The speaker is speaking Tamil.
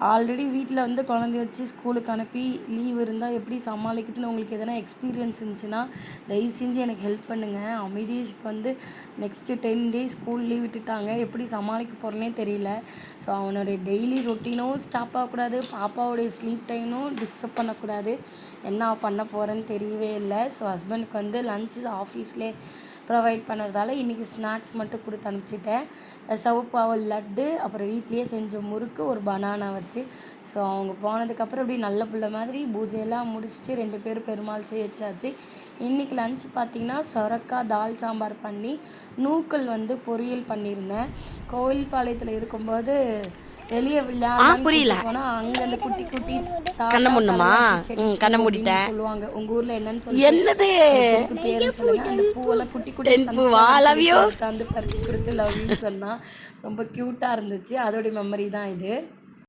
ஆல்ரெடி வீட்டில் வந்து குழந்தைய வச்சு ஸ்கூலுக்கு அனுப்பி லீவ் இருந்தால் எப்படி சமாளிக்கிறதுன்னு உங்களுக்கு எதனா எக்ஸ்பீரியன்ஸ் இருந்துச்சுன்னா தயவு செஞ்சு எனக்கு ஹெல்ப் பண்ணுங்கள். அமிதீஷ்க்கு வந்து நெக்ஸ்ட்டு 10 டேஸ் ஸ்கூல் லீவ் விட்டுட்டாங்க. எப்படி சமாளிக்க போகிறேனே தெரியல. ஸோ அவனுடைய டெய்லி ரொட்டீனும் ஸ்டாப் ஆகக்கூடாது, பாப்பாவுடைய ஸ்லீப் டைமும் டிஸ்டர்ப் பண்ணக்கூடாது. என்ன பண்ண போகிறேன்னு தெரியவே இல்லை. ஸோ ஹஸ்பண்டுக்கு வந்து லஞ்சு ஆஃபீஸ்லேயே ப்ரொவைட் பண்ணுறதால இன்றைக்கி ஸ்நாக்ஸ் மட்டும் கொடுத்து அனுப்பிச்சிட்டேன். சிவப்பு அவல் லட்டு, அப்புறம் வீட்லேயே செஞ்ச முறுக்கு, ஒரு பனானா வச்சு. ஸோ அவங்க போனதுக்கப்புறம் இப்படி நல்ல பிள்ளை மாதிரி பூஜையெல்லாம் முடிச்சுட்டு 2 பேரும் பெருமாள் செய்யச்சாச்சு. இன்றைக்கி லன்ச் பார்த்திங்கன்னா சொரக்காய் தால் சாம்பார் பண்ணி நூக்கல் வந்து பொரியல் பண்ணியிருந்தேன். கோவில்பாளையத்தில் இருக்கும்போது வெளியே புரியல போனால் அங்கே அந்த குட்டி குட்டி கண்ண முன்னமா கண்ண மூடிட்டேன் சொல்லுவாங்க. உங்க ஊர்ல என்னன்னு சொல்லி என்னது பேரு சொல்லுங்க. அந்த பூவெல்லாம் குட்டி குட்டி வந்து பறிச்சு கொடுத்து லவ் யூன்னு சொன்னா ரொம்ப கியூட்டா இருந்துச்சு. அதோடைய மெமரி தான் இது.